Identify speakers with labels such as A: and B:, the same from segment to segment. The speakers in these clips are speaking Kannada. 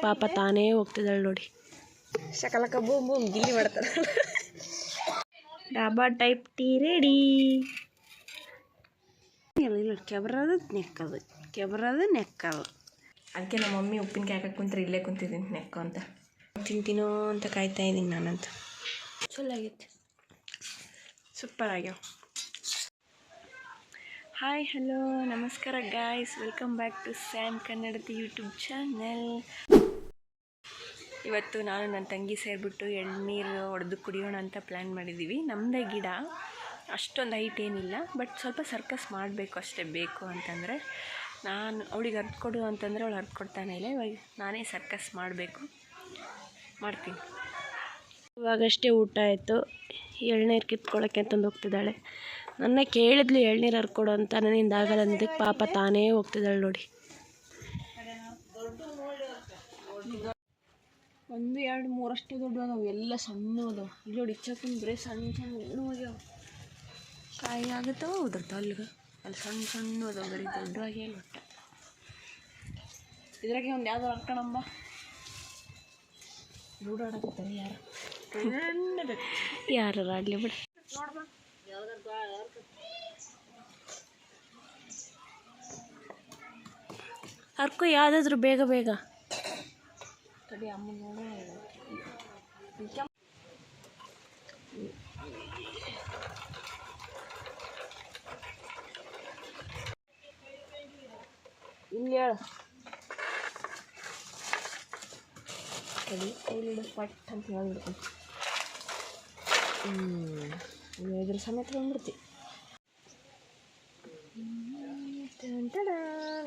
A: ಪಾಪ ತಾನೇ ಹೋಗ್ತಿದ್ದಾಳೆ ನೋಡಿ. ಶಕಲಕ ಬೂಮ್ ಬೂಮ್ ಗಿಲ್ಲಿ ಮಾಡ್ತಾರೆ. Dhaba type tea ready. ಇಲ್ಲ ಕೆಬ್ರದು ನೆಕ್ಕದು. ಅದಕ್ಕೆ ನಮ್ಮ ಮಮ್ಮಿ ಉಪ್ಪಿನಕಾಯಿ ಹಾಕಕ್ಕೆ ಕುಂತ್ರೆ ಇಲ್ಲೇ ಕುಂತಿದ್ದೀನಿ ನೆಕ್ಕು ಅಂತ. ತಿಂತೀನೋ ಅಂತ ಕಾಯ್ತಾ ಇದ್ದೀನಿ ನಾನಂತ. ಚಲೋ ಆಗೈತೆ, ಸೂಪರ್ ಆಗ್ಯಾವ. ಹಾಯ್ ಹಲೋ ನಮಸ್ಕಾರ guys, welcome back to Sam ಕನ್ನಡದ ಯೂಟ್ಯೂಬ್ ಚಾನಲ್. ಇವತ್ತು ನಾನು ನನ್ನ ತಂಗಿ ಸೇರಿಬಿಟ್ಟು ಎಳ್ನೀರು ಹೊಡೆದು ಕುಡಿಯೋಣ ಅಂತ ಪ್ಲ್ಯಾನ್ ಮಾಡಿದ್ದೀವಿ. ನಮ್ಮದೇ ಗಿಡ, ಅಷ್ಟೊಂದು ಹೈಟ್ ಏನಿಲ್ಲ, ಬಟ್ ಸ್ವಲ್ಪ ಸರ್ಕಸ್ ಮಾಡಬೇಕು ಅಷ್ಟೇ. ಬೇಕು ಅಂತಂದರೆ ನಾನು ಅವಳಿಗೆ ಅರ್ದು ಕೊಡು ಅಂತಂದರೆ ಅವಳು ಅರ್ದು ಕೊಡ್ತಾನೆ ಇಲ್ಲ. ಇವಾಗ ನಾನೇ ಸರ್ಕಸ್ ಮಾಡ್ತೀನಿ. ಇವಾಗಷ್ಟೇ ಊಟ ಆಯಿತು. ಎಳ್ನೀರು ಕಿತ್ಕೊಳ್ಳೋಕ್ಕೆ ಅಂತಂದು ಹೋಗ್ತಿದ್ದಾಳೆ. ನನ್ನ ಕೇಳಿದ್ಲು ಎಳ್ನೀರು ಹರ್ಕೊಡು ಅಂತ, ನನ್ನಿಂದ ಆಗಲ್ಲ ಅಂದಕ್ಕೆ ಪಾಪ ತಾನೇ ಹೋಗ್ತಿದ್ದಾಳೆ ನೋಡಿ. 1, 2, 3 ಅಷ್ಟೇ ದೊಡ್ಡ ಅದಾವೆ, ಎಲ್ಲ ಸಣ್ಣ ಅದಾವೆ. ಇಲ್ಲಿ ನೋಡಿ ಇಚ್ಚಕ್ಕಿಂತ ಬರೀ ಸಣ್ಣ ಇನ್ನೂ ಆಗ್ಯಾವ. ಕಾಯಿ ಆಗುತ್ತವ ಉದುರ್ತಾವ. ಅಲ್ಲಿ ಸಣ್ಣ ಅದಾವೆ, ಬರೀ ದೊಡ್ಡವಾಗೇ ಒಟ್ಟು. ಇದ್ರಾಗೆ ಒಂದು ಯಾವ್ದು ಹಾಕೋಣಂಬ. ಓಡಾಡಕತ್ತಾರೆ ಯಾರು ಆಡಲಿ ಬಿಡಿ. ಹರ್ಕೊ ಯಾವುದಾದ್ರು ಬೇಗ ತಡಿ ಅಮ್ಮ ನೋಡ. ಇಲ್ಲಿ ಹೇಳು ತಡಿ, ಕೈಲಿಡ ಪಟ್ ಅಂತ ಹೇಳ್ಬಿಡ್ತೀನಿ. ಇದ್ರ ಸಮೇತ ಬಂದ್ಬಿಡ್ತಿ.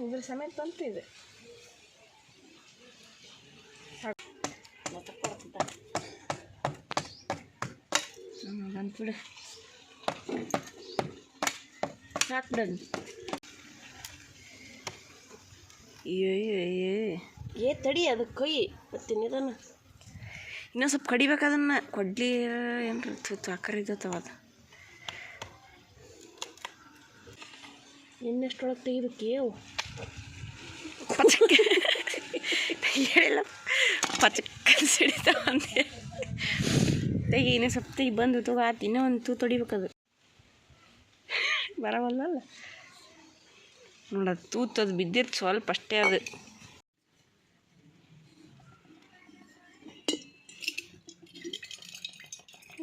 A: ಇದ್ರ ಸಮೇತ ಬಂತು ಇದು. ಬಂದ್ಬಿಡು, ಸಾಕ್ಬಿಡೋದು. ಏ ತಡಿ, ಅದಕ್ಕೆ ಕೊಯ್ ಬರ್ತೀನಿ ಅದನ್ನು. ಇನ್ನೊಂದು ಸ್ವಲ್ಪ ಕಡಿಬೇಕು ಅದನ್ನು. ಕೊಡ್ಲಿ ಏನ್ರ ಆಕಾರ ಇದ್ದತ್ತವ ಅದು. ಇನ್ನೆಷ್ಟೊಳಗೆ ತೆಗಿಬೇಕು ಅವು ಪಚಕ್ಕೆ ಹೇಳಿಲ್ಲ, ಪಚಕ್ಕ ಸಿಡಿತಾವ ಅಂತೆ. ತೆಗಿ, ಇನ್ನೂ ಸ್ವಲ್ಪ ತೆಗಿ. ಬಂದು ತಗೋ ಆತು. ಇನ್ನೂ ಒಂದು ತೂ ತೊಡಿಬೇಕದು. ಬರವಲ್ಲ ನೋಡೋದು ತೂತದು ಬಿದ್ದಿರ್ತು ಸ್ವಲ್ಪ ಅಷ್ಟೇ. ಅದು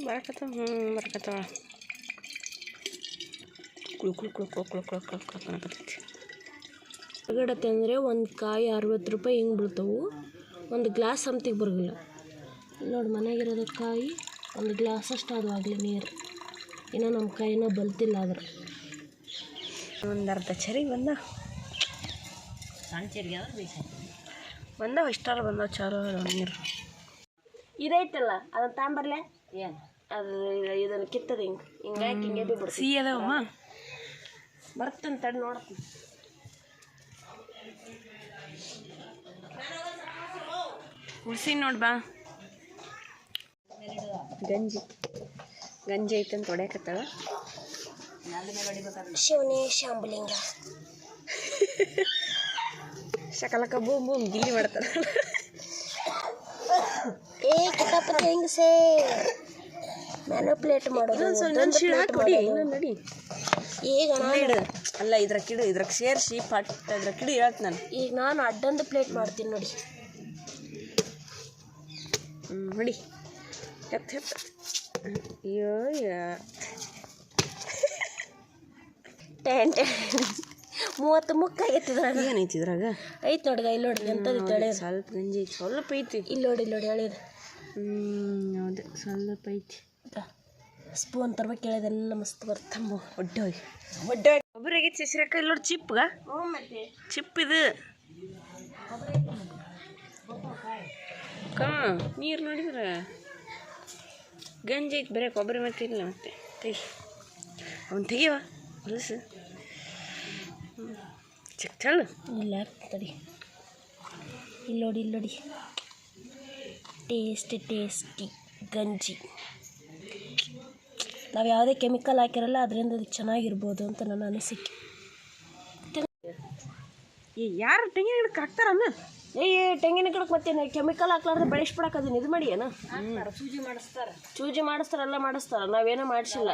A: ಬರಕತ್ತವ. ಬರಕತ್ತವ. ಅನ್ನಕತ್ತೈತಿ. ಹೊರಗಡೆ ಅಂದರೆ ಒಂದು ಕಾಯಿ 60 ರೂಪಾಯಿ ಹಿಂಗೆ ಬೀಳ್ತವು. ಒಂದು ಗ್ಲಾಸ್ ಸಂತಿಗೆ ಬರೋಲ್ಲ. ನೋಡಿ ಮನೆಗಿರೋದ ಕಾಯಿ ಒಂದು ಗ್ಲಾಸ್ ಅಷ್ಟು ಅದು ಆಗಲಿ ನೀರು. ಇನ್ನೂ ನಮ್ಮ ಕಾಯಿನ ಬಲ್ತಿಲ್ಲ. ಆದ್ರೆ ಒಂದು ಅರ್ಧ ಚರಿಗೆ ಬಂದವು. ಸಣ್ಣ ಚರಿಗೆ ಬಂದವು. ಇಷ್ಟಾರ ಬಂದವು. ಚಾರು ನೀರು ಇದೈತಲ್ಲ, ಅದನ್ನು ತಾಂಬರ್ಲೆ. ಏನು ಅದು ಇದನ್ನು ಕಿತ್ತದ ಹಿಂಗಾಗಿ ಹಿಂಗೆ ಬಿಡ್ಬಿಡು. ಸಿಹಿ ಅದಾವಮ್ಮ. ಬರ್ತಂತ ತಡಿ ನೋಡ್ತೀನಿ. ಉಳಿಸಿ ನೋಡಿ ಬಾ. ಗಂಜಿ ಐತಂತ ಹೊಡ್ಯಾಕತ್ತಾಳ. ಶಿವನೇ ಶಾಂಬುಲಿಂಗ ಶಕಲಕ ಬೂಮ್ ಬೂಮ್ ಗಿಲ್ಲಿ ಮಾಡ್ತಾರ. ಏ ಕಿತಾಪತಿ ಹೆಂಗಸೇ, ಮ್ಯಾನುಪ್ಲೇಟ್ ಮಾಡೋದು. ನಡಿ ಈಗ ಅಲ್ಲ, ಇದ್ರ ಸೇರಿಸಿ ಪಟ್ ಇದ್ರ ಕಿಡು ಹೇಳ್ತ ನಾನು. ಈಗ ನಾನು ಅಡ್ಡೊಂದು ಪ್ಲೇಟ್ ಮಾಡ್ತೀನಿ ನೋಡಿ. ನೋಡಿ ಅಯ್ಯೋ 30 ಮುಕ್ಕ ಆಗೈತಿ. ಇದ್ರಾಗ ಏನೈತಿ? ಇದ್ರಾಗ ಐತಿ ನೋಡ್ಗ. ಇಲ್ಲಿ ನೋಡಿ ಎಂಥದ್ದು ಎಳೆಯೋದು. ಸ್ವಲ್ಪ ಗಂಜಿ ಐತಿ, ಸ್ವಲ್ಪ ಐತಿ. ಇಲ್ಲಿ ನೋಡಿ ಎಳೆಯೋದು. ಹೌದು, ಸ್ವಲ್ಪ ಐತಿ. ಸ್ಪೂನ್ ತರ್ಬೇಕು. ಎಳೆದೆಲ್ಲ ಮಸ್ತ್ ಬರ್ತಂಬ. ಒಡ್ಡೋಗಿ ಒಬ್ಬರಿಗೆ ಸಿಸಿರಕ್ಕ. ಇಲ್ಲಿ ನೋಡಿ ಚಿಪ್ಗ. ಮತ್ತೆ ಚಿಪ್ ಇದು ನೀರು ನೋಡಿದ್ರೆ ಗಂಜಿ ಐತಿ. ಬರೀ ಕೊಬ್ಬರಿ ಮತ್ತೆ ಇಲ್ಲ. ಮತ್ತೆ ತೆಗಿ, ಅವನು ತೆಗಿಯವ ಹೊಲಸು. ಚಿಕ್ಕ ಚಳ್ಳು ಇಲ್ಲ ತಡಿ. ಇಲ್ಲಿ ನೋಡಿ ಟೇಸ್ಟಿ ಗಂಜಿ. ನಾವು ಯಾವುದೇ ಕೆಮಿಕಲ್ ಹಾಕಿರಲ್ಲ, ಅದರಿಂದ ಅದು ಚೆನ್ನಾಗಿರ್ಬೋದು ಅಂತ ನನ್ನ ಅನಿಸಿಕೆ. ಯಾರು ತೆಂಗಿನ ಗಿಡಕ್ಕೆ ಹಾಕ್ತಾರಮ್ಮ? ತೆಂಗಿನ ಗಿಡಕ್ಕೆ ಮತ್ತೆ ಕೆಮಿಕಲ್ ಹಾಕ್ಲಾರ್ದೆ ಬೆಳೆಸ್ಬಿಡಕ್ಕೆ ಇದು ಮಾಡಿ ಏನು ಚೂಜಿ ಮಾಡಿಸ್ತಾರೆ ಎಲ್ಲ ಮಾಡಿಸ್ತಾರೆ. ನಾವೇನೋ ಮಾಡಿಸಿಲ್ಲ.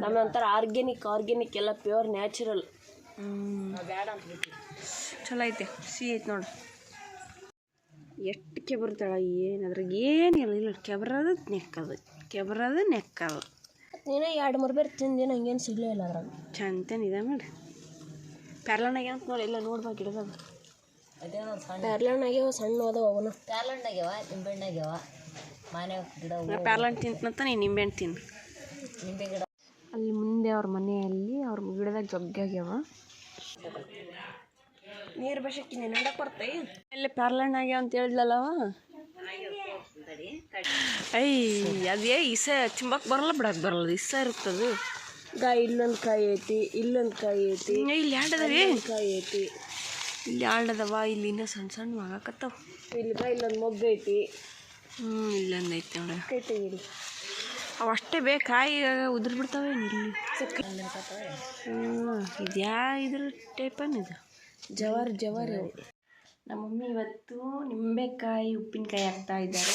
A: ನಮ್ಮ ಒಂಥರ ಆರ್ಗ್ಯಾನಿಕ್ ಎಲ್ಲ ಪ್ಯೂರ್ ನ್ಯಾಚುರಲ್. ಚಲೋ ಐತೆ, ಸಿಹಿ ಐತೆ ನೋಡಿ. ಎಷ್ಟು ಕೆಬರ್ತಾಳ ಏನು ಅದ್ರಾಗ ಏನಿಲ್ಲ. ಇಲ್ಲ ಕೆಬರದು ನೆಕ್ಕದು. ನೀನೇ 2-3 ಬೇರೆ ತಿಂದೇನು ಹಂಗೇನು ಸಿಗಲೇ ಇಲ್ಲ ಅದ್ರಾಗ. ಚಂತೇನಿದೆ ನೋಡಿ. ಪ್ಯಾರ್ಲಣ್ಣಾಗ ಅಂತ ನೋಡಿ, ಎಲ್ಲ ನೋಡ್ಬೇಕು ಗಿಡದಾಗ. ಪ್ಯಾರ್ಲಣ್ಣಾಗ್ಯಾವ, ಸಣ್ಣ ಅದಾವ ಅವನು. ಪ್ಯಾರ್ಲಣ್ಣಾಗ್ಯಾವ, ನಿಂಬೆಹಣ್ಣಾಗ್ಯಾವ. ಮನೆ ಗಿಡ ಪ್ಯಾರ್ಲಣ್ಣು ತಿಂತನಂತ ನೀನು ನಿಂಬೆಹಣ್ಣು ತಿನ್ನು. ನಿಂಬೆ ಗಿಡ ಅಲ್ಲಿ ಮುಂದೆ ಅವ್ರ ಮನೆಯಲ್ಲಿ ಅವ್ರ ಗಿಡದಾಗ ಜಗ್ಗಾಗ್ಯಾವ. ನೀರು ಬಸಕ್ಕಿ ನೆನಡಕ್ಕೆ ಬರ್ತಾಯಿ. ಅಲ್ಲಿ ಪ್ಯಾರ್ಲಣ್ಣು ಆಗ್ಯಾವ ಅಂತ ಹೇಳಿದ್ಲಲ್ಲವ. ಅದೇ ಇಸ ತಿಂಬಕ್ಕೆ ಬರಲ್ಲ, ಬಿಡಕ್ಕೆ ಬರಲ್ಲ. ಇಸ ಇರುತ್ತದು. ಇಲ್ಲೊಂದು ಕಾಯಿ ಐತಿ, ಇಲ್ಲೊಂದು ಕಾಯಿ ಐತಿ, ಇಲ್ಲಿ ಎರಡದವೆ ಕಾಯಿ ಐತಿ, ಇಲ್ಲಿ ಎರಡದವ. ಇಲ್ಲಿ ಇನ್ನೂ ಸಣ್ಣ ಆಗಾಕತ್ತಾವ. ಇಲ್ಲೊಂದು ಮೊಗ್ಗು ಐತಿ. ಇಲ್ಲೊಂದು ಐತಿ ನೋಡಿ. ಇಲ್ಲಿ ಅವು ಅಷ್ಟೇ ಕಾಯಿ ಉದುರು ಬಿಡ್ತಾವೆ. ಇಲ್ಲಿ ಇದ್ಯಾ ಇದ್ರ ಟೈಪನ್ ಇದು ಜವಾರಿ. ನಮ್ಮ ಮಮ್ಮಿ ಇವತ್ತು ನಿಂಬೆಕಾಯಿ ಉಪ್ಪಿನಕಾಯಿ ಹಾಕ್ತಾ ಇದ್ದಾರೆ.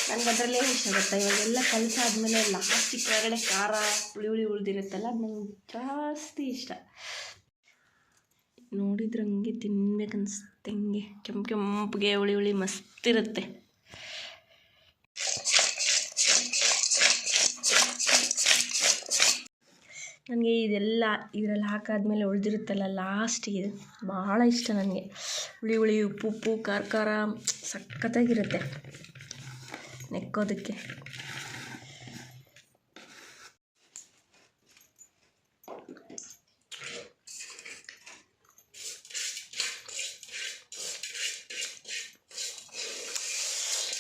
A: ನನಗೆ ಅದರಲ್ಲೇ ಇಷ್ಟ ಆಗುತ್ತೆ. ಇವಾಗೆಲ್ಲ ಕಲಸಾದ್ಮೇಲೆ ಲಾಸ್ಟಿಗೆ ಕೆಳಗಡೆ ಖಾರ ಹುಳಿ ಉಳಿದಿರುತ್ತಲ್ಲ, ಅದು ನಂಗೆ ಜಾಸ್ತಿ ಇಷ್ಟ. ನೋಡಿದ್ರೆ ಹಂಗೆ ತಿನ್ಬೇಕನ್ಸುತ್ತೆ. ಹಿಂಗೆ ಕೆಂಪಿಗೆ ಹುಳಿ ಮಸ್ತಿರುತ್ತೆ. ನನಗೆ ಇದೆಲ್ಲ ಇದರಲ್ಲಿ ಹಾಕಾದ್ಮೇಲೆ ಉಳಿದಿರುತ್ತಲ್ಲ ಲಾಸ್ಟಿಗೆ, ಭಾಳ ಇಷ್ಟ ನನಗೆ. ಹುಳಿ ಉಪ್ಪು ಖಾರ ಸಖತ್ತಾಗಿರುತ್ತೆ ನೆಕ್ಕೋದಕ್ಕೆ.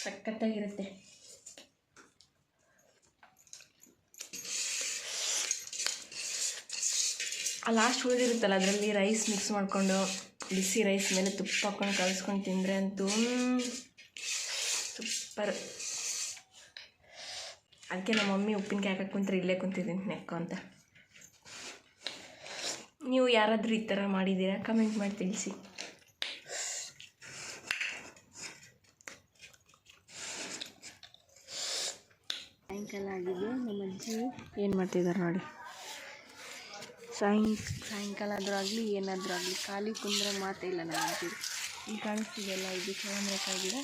A: ಸಖತ್ತಾಗಿರುತ್ತೆ. ಆ ಲಾಸ್ಟ್ ಉಳಿದಿರುತ್ತಲ್ಲ, ಅದರಲ್ಲಿ ರೈಸ್ ಮಿಕ್ಸ್ ಮಾಡಿಕೊಂಡು ಬಿಸಿ ರೈಸ್ ಮೇಲೆ ತುಪ್ಪ ಹಾಕ್ಕೊಂಡು ಕಲಿಸ್ಕೊಂಡು ತಿಂದರೆ ಅಂತೂ ಸೂಪರ್. ಅದಕ್ಕೆ ನಮ್ಮ ಮಮ್ಮಿ ಉಪ್ಪಿನಕಾಯಿ ಹಾಕಕ್ಕೆ ಕುಂತ್ರೆ ಇಲ್ಲೇ ಕುಂತಿದ್ದೀನಿ ನೆಕ್ಕು ಅಂತ. ನೀವು ಯಾರಾದರೂ ಈ ಥರ ಮಾಡಿದ್ದೀರಾ? ಕಮೆಂಟ್ ಮಾಡಿ ತಿಳಿಸಿ. ಸಾಯಂಕಾಲ ಆಗಿದೆ. ನಮ್ಮ ಅಜ್ಜಿ ಏನು ಮಾಡ್ತಿದ್ದಾರೆ ನೋಡಿ. ಸಾಯಂಕಾಲ ಆದರೂ ಆಗಲಿ ಏನಾದರೂ ಆಗಲಿ ಖಾಲಿ ಕುಂದ್ರೆ ಮಾತೇ ಇಲ್ಲ ನಮ್ಮ ಅಜ್ಜಿ. ಈಗ ಕಾಣಿಸ್ತಿದೆಯಲ್ಲ, ಇದು ಚಳಂಬ್ರೆಕಾಯಿ ಗಿಡ.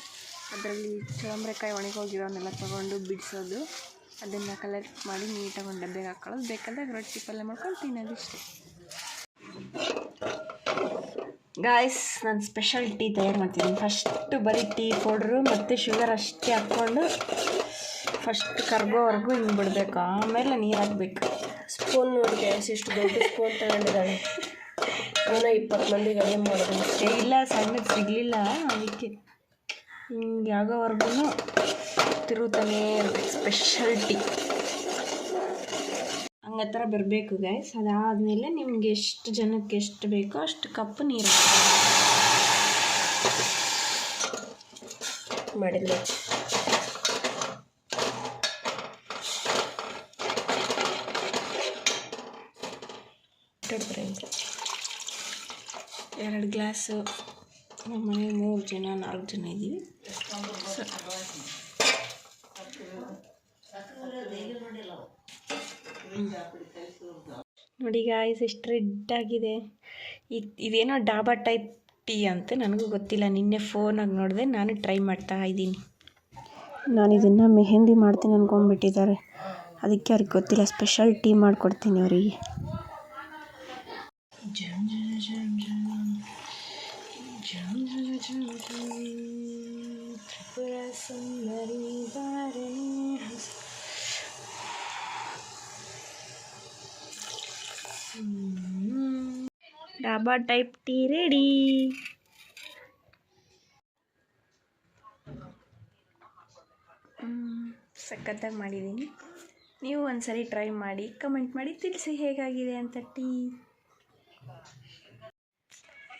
A: ಅದರಲ್ಲಿ ಚಳಂಬ್ರೆಕಾಯಿ ಒಣಗೋಗಿರೋನ್ನೆಲ್ಲ ತೊಗೊಂಡು ಬಿಡಿಸೋದು, ಅದನ್ನು ಕಲೆಕ್ಟ್ ಮಾಡಿ ನೀಟಾಗಿ ಒಂದು ಡಬ್ಬೆಗೆ ಹಾಕೊಳ್ಳೋದು. ಬೇಕಾದಾಗ ರೊಟ್ಟಿ ಪಲ್ಯ ಮಾಡ್ಕೊಂಡು ತಿನ್ನೋದು ಇಷ್ಟೇ. ಗಾಯ್ಸ್, ನಾನು ಸ್ಪೆಷಲ್ ಟೀ ತಯಾರು ಮಾಡ್ತಿದ್ದೀನಿ. ಫಸ್ಟು ಬರೀ ಟೀ ಪೌಡ್ರು ಮತ್ತು ಶುಗರ್ ಅಷ್ಟೇ ಹಾಕ್ಕೊಂಡು ಫಸ್ಟ್ ಕರ್ಗೋವರೆಗೂ ಹಿಂಗೆ ಬಿಡಬೇಕು. ಆಮೇಲೆ ನೀರು ಹಾಕಬೇಕು. ಸ್ಪೂನ್ ನೋಡಿ ಎಷ್ಟು ದೊಡ್ಡ ಸ್ಪೂನ್ ತಗೊಂಡಿದ್ದಾಳೆ. ಏನೋ 20 ಮಂದಿಗೆ ಅಡುಗೆ ಮಾಡೋದು. ಇಲ್ಲ, ಸಣ್ಣದು ಸಿಗಲಿಲ್ಲ, ಅದಕ್ಕೆ ಹಿಂಗೆ ಆಗೋವರೆಗೂ ತಿರುಗುತ್ತಾನೇ ಇರಬೇಕು. ಸ್ಪೆಷಲ್ ಟೀ ಹಂಗೆ ಥರ ಬರಬೇಕು ಗಾಯ್ಸ್. ಅದಾದಮೇಲೆ ನಿಮ್ಗೆ ಎಷ್ಟು ಜನಕ್ಕೆ ಎಷ್ಟು ಬೇಕೋ ಅಷ್ಟು ಕಪ್ ನೀರು ಮಾಡಿದ್ವಿ. ಎರಡು ಗ್ಲಾಸು. ನಮ್ಮ ಮನೆ 3 ಜನ 4 ಜನ ಇದ್ದೀವಿ. ನೋಡಿ ಗಾಯ್ಸ್, ಎಷ್ಟು ರೆಡ್ಡಾಗಿದೆ. ಇದೇನೋ ಡಾಬಾ ಟೈಪ್ ಟೀ ಅಂತ, ನನಗೂ ಗೊತ್ತಿಲ್ಲ. ನಿನ್ನೆ ಫೋನಾಗಿ ನೋಡಿದೆ, ನಾನು ಟ್ರೈ ಮಾಡ್ತಾ ಇದ್ದೀನಿ. ನಾನು ಇದನ್ನು ಮೆಹಂದಿ ಮಾಡ್ತೀನಿ ಅಂದ್ಕೊಂಡ್ಬಿಟ್ಟಿದ್ದಾರೆ. ಅದಕ್ಕೆ ಅವ್ರಿಗೆ ಗೊತ್ತಿಲ್ಲ. ಸ್ಪೆಷಲ್ ಟೀ ಮಾಡಿಕೊಡ್ತೀನಿ ಅವರಿಗೆ. Dhaba type tea ready. ಸಖತ್ತಾಗಿ ಮಾಡಿದ್ದೀನಿ. ನೀವು ಒಂದ್ಸರಿ ಟ್ರೈ ಮಾಡಿ, ಕಮೆಂಟ್ ಮಾಡಿ ತಿಳಿಸಿ ಹೇಗಾಗಿದೆ ಅಂತ ಟೀ.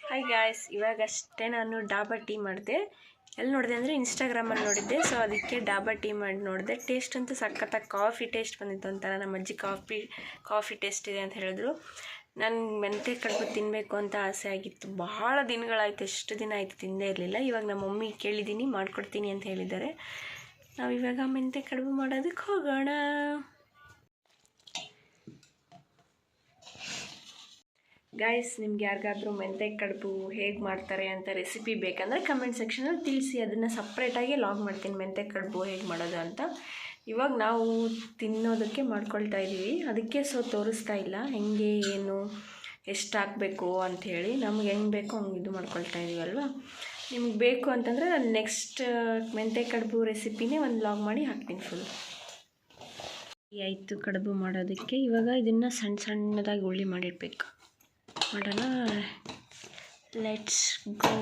A: ಹಾಯ್ ಗಾಯ್ಸ್, ಇವಾಗಷ್ಟೇ ನಾನು ಡಾಬಾ ಟೀ ಮಾಡಿದೆ. ಎಲ್ಲಿ ನೋಡಿದೆ ಅಂದರೆ ಇನ್ಸ್ಟಾಗ್ರಾಮಲ್ಲಿ ನೋಡಿದ್ದೆ. ಸೊ ಅದಕ್ಕೆ ಡಾಬಾ ಟೀ ಮಾಡಿ ನೋಡಿದೆ. ಟೇಸ್ಟ್ ಅಂತೂ ಸಖತ್ತಾಗಿ ಕಾಫಿ ಟೇಸ್ಟ್ ಬಂದಿತ್ತು ಒಂಥರ. ನಮ್ಮ ಅಜ್ಜಿ ಕಾಫಿ ಟೇಸ್ಟ್ ಇದೆ ಅಂತ ಹೇಳಿದ್ರು. ನನಗೆ ಮೆಂತ್ಯ ಕಡುಬು ತಿನ್ನಬೇಕು ಅಂತ ಆಸೆ ಆಗಿತ್ತು. ಬಹಳ ದಿನಗಳಾಯಿತು, ಎಷ್ಟು ದಿನ ಆಯಿತು ತಿಂದೇ ಇರಲಿಲ್ಲ. ಇವಾಗ ನಮ್ಮ ಮಮ್ಮಿ ಕೇಳಿದ್ದೀನಿ, ಮಾಡಿಕೊಡ್ತೀನಿ ಅಂತ ಹೇಳಿದ್ದಾರೆ. ನಾವಿವಾಗ ಮೆಂತ್ಯ ಕಡುಬು ಮಾಡೋದಕ್ಕೆ ಹೋಗೋಣ. ಗಾಯ್ಸ್, ನಿಮ್ಗೆ ಯಾರಿಗಾದ್ರೂ ಮೆಂತ್ಯ ಕಡುಬು ಹೇಗೆ ಮಾಡ್ತಾರೆ ಅಂತ ರೆಸಿಪಿ ಬೇಕಂದರೆ ಕಮೆಂಟ್ ಸೆಕ್ಷನಲ್ಲಿ ತಿಳಿಸಿ. ಅದನ್ನು ಸಪ್ರೇಟಾಗಿ ಲಾಗ್ ಮಾಡ್ತೀನಿ, ಮೆಂತ್ಯ ಕಡುಬು ಹೇಗೆ ಮಾಡೋದು ಅಂತ. ಇವಾಗ ನಾವು ತಿನ್ನೋದಕ್ಕೆ ಮಾಡ್ಕೊಳ್ತಾ ಇದ್ದೀವಿ, ಅದಕ್ಕೆ ತೋರಿಸ್ತಾ ಇಲ್ಲ ಹೆಂಗೆ ಏನು ಎಷ್ಟು ಹಾಕಬೇಕು ಅಂಥೇಳಿ. ನಮ್ಗೆ ಹೆಂಗೆ ಬೇಕೋ ಹಂಗೆ ಇದು ಮಾಡ್ಕೊಳ್ತಾ ಇದ್ದೀವಲ್ವ. ನಿಮ್ಗೆ ಬೇಕು ಅಂತಂದರೆ ನಾನು ನೆಕ್ಸ್ಟ್ ಮೆಂತ್ಯ ಕಡುಬು ರೆಸಿಪಿನೇ ಒಂದು ಲಾಗ್ ಮಾಡಿ ಹಾಕ್ತೀನಿ ಫುಲ್. ಆಯಿತು ಕಡುಬು ಮಾಡೋದಕ್ಕೆ. ಇವಾಗ ಇದನ್ನು ಸಣ್ಣ ಸಣ್ಣದಾಗಿ ಉಳ್ಳಿ ಮಾಡಿಡಬೇಕು. ಮಾಡೋಣ, ಲೆಟ್ಸ್ ಗೋ.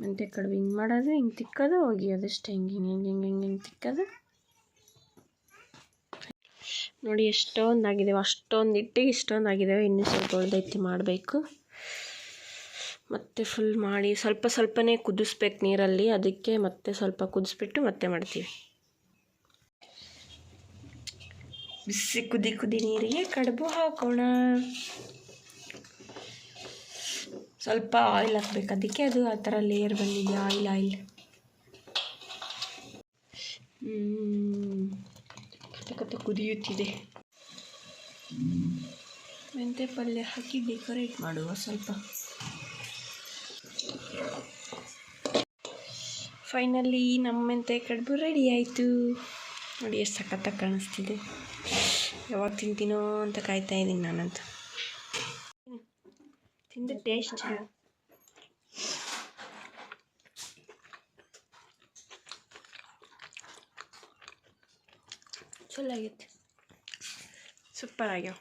A: ಮೆಂತ್ಯ ಕಡುಬು ಹಿಂಗೆ ಮಾಡೋದು, ಹಿಂಗೆ ತಿಕ್ಕೋದು, ಒಗಿಯೋದಷ್ಟೇ. ಹಿಂಗೆ ತಿಕ್ಕೋದು. ನೋಡಿ ಎಷ್ಟೊಂದು ಆಗಿದ್ದಾವೆ, ಅಷ್ಟೊಂದು ಇಟ್ಟಿಗೆ ಇಷ್ಟೊಂದು ಆಗಿದ್ದಾವೆ. ಇನ್ನೂ ಸ್ವಲ್ಪ ಉಳ್ದೈತಿ ಮಾಡಬೇಕು. ಮತ್ತೆ ಫುಲ್ ಮಾಡಿ ಸ್ವಲ್ಪ ಸ್ವಲ್ಪನೇ ಕುದಿಸ್ಬೇಕು ನೀರಲ್ಲಿ. ಅದಕ್ಕೆ ಮತ್ತೆ ಸ್ವಲ್ಪ ಕುದಿಸ್ಬಿಟ್ಟು ಮತ್ತೆ ಮಾಡ್ತೀವಿ. ಬಿಸಿ ಕುದಿ ನೀರಿಗೆ ಕಡುಬು ಹಾಕೋಣ. ಸ್ವಲ್ಪ ಆಯಿಲ್ ಹಾಕ್ಬೇಕು, ಅದಕ್ಕೆ ಅದು ಆ ಥರ ಲೇಯರ್ ಬಂದಿದೆ. ಆಯಿಲ್ ಕತೆ ಕುದಿಯುತ್ತಿದೆ. ಮೆಂತ್ಯ ಪಲ್ಯ ಹಾಕಿ ಡೆಕೋರೇಟ್ ಮಾಡುವ ಸ್ವಲ್ಪ. ಫೈನಲಿ ನಮ್ಮ ಮೆಂತ್ಯ ಕಡುಬು ರೆಡಿ ಆಯಿತು. ನೋಡಿ ಎಷ್ಟು ಸಖತ್ತಾಗಿ ಕಾಣಿಸ್ತಿದೆ. ಯಾವಾಗ ತಿಂತೀನೋ ಅಂತ ಕಾಯ್ತಾ ಇದ್ದೀನಿ ನಾನಂತೂ. ತಿಂದು ಟೇಸ್ಟ್ ಚಲೋ ಆಗೈತೆ, ಸೂಪರ್ ಆಗ್ಯಾವ.